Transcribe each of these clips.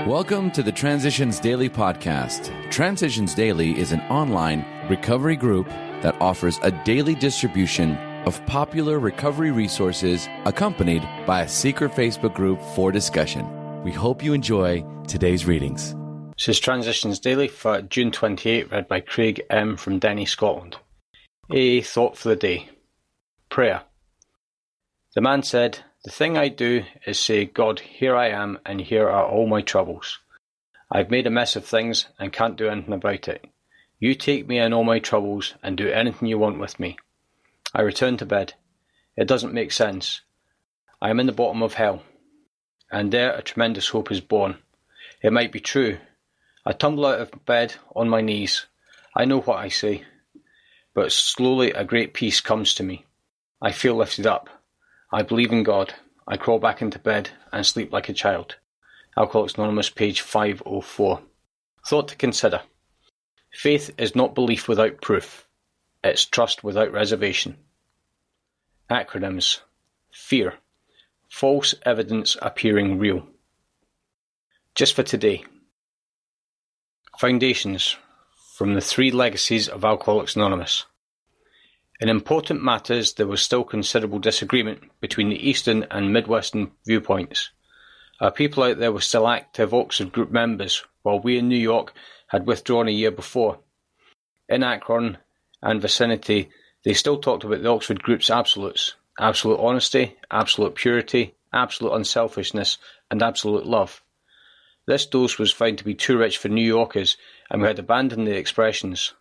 Welcome to the Transitions Daily podcast. Transitions Daily is an online recovery group that offers a daily distribution of popular recovery resources accompanied by a secret Facebook group for discussion. We hope you enjoy today's readings. This is Transitions Daily for June 28, read by Craig M. from Denny, Scotland. A thought for the day. Prayer. The man said, "The thing I do is say, God, here I am, and here are all my troubles. I've made a mess of things and can't do anything about it. You take me and all my troubles and do anything you want with me." I return to bed. It doesn't make sense. I am in the bottom of hell, and there a tremendous hope is born. It might be true. I tumble out of bed on my knees. I know what I say, but slowly a great peace comes to me. I feel lifted up. I believe in God. I crawl back into bed and sleep like a child. Alcoholics Anonymous, page 504. Thought to consider. Faith is not belief without proof. It's trust without reservation. Acronyms. Fear. False evidence appearing real. Just for today. Foundations. From the three legacies of Alcoholics Anonymous. In important matters, there was still considerable disagreement between the Eastern and Midwestern viewpoints. Our people out there were still active Oxford Group members, while we in New York had withdrawn a year before. In Akron and vicinity, they still talked about the Oxford Group's absolutes: absolute honesty, absolute purity, absolute unselfishness, and absolute love. This dose was found to be too rich for New Yorkers, and we had abandoned the expressions.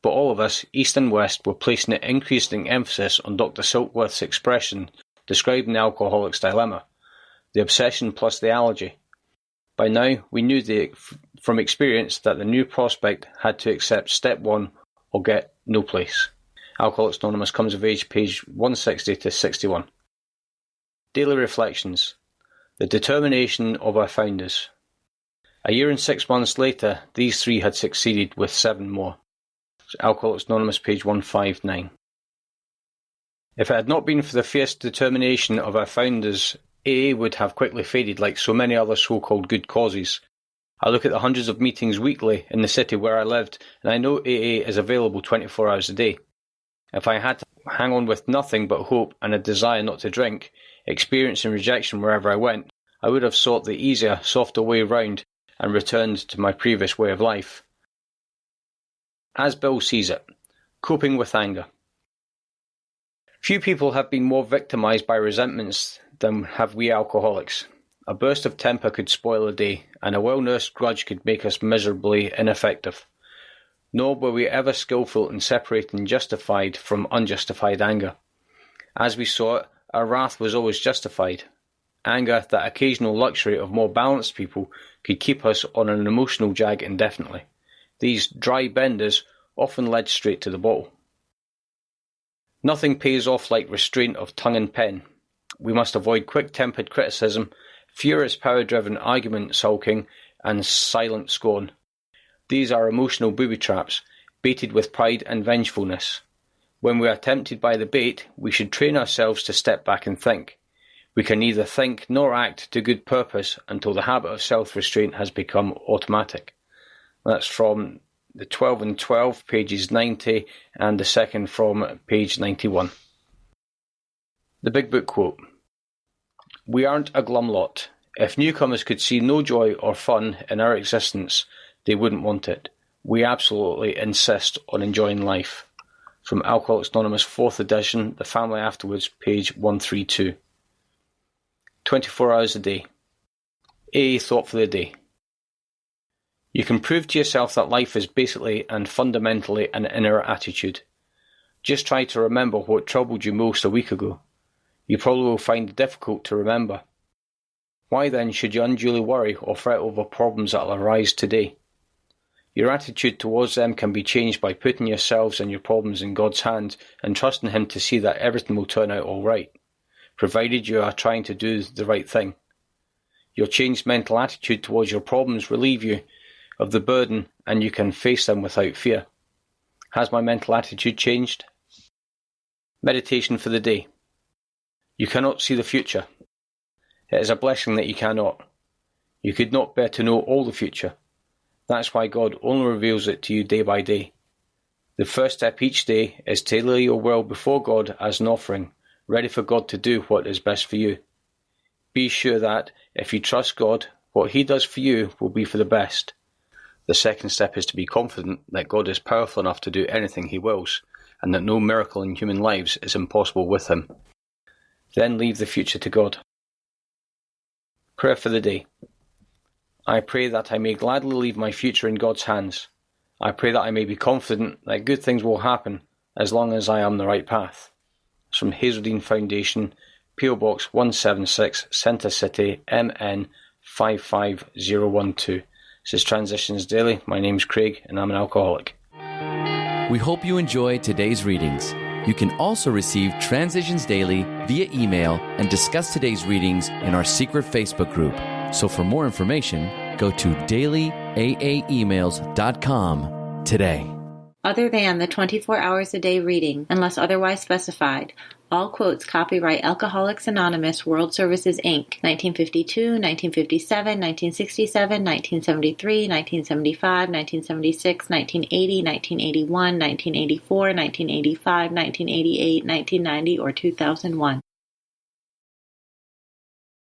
But all of us, East and West, were placing an increasing emphasis on Dr. Silkworth's expression describing the alcoholic's dilemma, the obsession plus the allergy. By now, we knew from experience that the new prospect had to accept step 1 or get no place. Alcoholics Anonymous comes of age, page 160 to 61. Daily Reflections. The determination of our founders. A year and 6 months later, these three had succeeded with 7 more. Alcoholics Anonymous, page 159. If it had not been for the fierce determination of our founders, AA would have quickly faded like so many other so-called good causes. I look at the hundreds of meetings weekly in the city where I lived, and I know AA is available 24 hours a day. If I had to hang on with nothing but hope and a desire not to drink, experiencing rejection wherever I went, I would have sought the easier, softer way round and returned to my previous way of life. As Bill sees it, coping with anger. Few people have been more victimized by resentments than have we alcoholics. A burst of temper could spoil a day, and a well-nursed grudge could make us miserably ineffective. Nor were we ever skillful in separating justified from unjustified anger. As we saw it, our wrath was always justified. Anger, that occasional luxury of more balanced people, could keep us on an emotional jag indefinitely. These dry benders often led straight to the bottle. Nothing pays off like restraint of tongue and pen. We must avoid quick-tempered criticism, furious power-driven argument sulking, and silent scorn. These are emotional booby traps, baited with pride and vengefulness. When we are tempted by the bait, we should train ourselves to step back and think. We can neither think nor act to good purpose until the habit of self-restraint has become automatic. That's from the 12 and 12, pages 90, and the second from page 91. The Big Book quote. We aren't a glum lot. If newcomers could see no joy or fun in our existence, they wouldn't want it. We absolutely insist on enjoying life. From Alcoholics Anonymous 4th edition, The Family Afterwards, page 132. 24 hours a day. AA thought for the day. You can prove to yourself that life is basically and fundamentally an inner attitude. Just try to remember what troubled you most a week ago. You probably will find it difficult to remember. Why then should you unduly worry or fret over problems that will arise today? Your attitude towards them can be changed by putting yourselves and your problems in God's hand and trusting Him to see that everything will turn out all right, provided you are trying to do the right thing. Your changed mental attitude towards your problems relieve you of the burden, and you can face them without fear. Has my mental attitude changed? Meditation for the day. You cannot see the future. It is a blessing that you cannot. You could not bear to know all the future. That's why God only reveals it to you day by day. The first step each day is to lay your will before God as an offering, ready for God to do what is best for you. Be sure that, if you trust God, what He does for you will be for the best. The second step is to be confident that God is powerful enough to do anything He wills, and that no miracle in human lives is impossible with Him. Then leave the future to God. Prayer for the day. I pray that I may gladly leave my future in God's hands. I pray that I may be confident that good things will happen as long as I am on the right path. It's from Hazeldean Foundation, P.O. Box 176, Centre City, MN 55012. This is Transitions Daily. My name's Craig and I'm an alcoholic. We hope you enjoyed today's readings. You can also receive Transitions Daily via email and discuss today's readings in our secret Facebook group. So for more information, go to dailyaaemails.com today. Other than the 24 hours a day reading, unless otherwise specified, all quotes copyright Alcoholics Anonymous World Services, Inc., 1952, 1957, 1967, 1973, 1975, 1976, 1980, 1981, 1984, 1985, 1988, 1990, or 2001.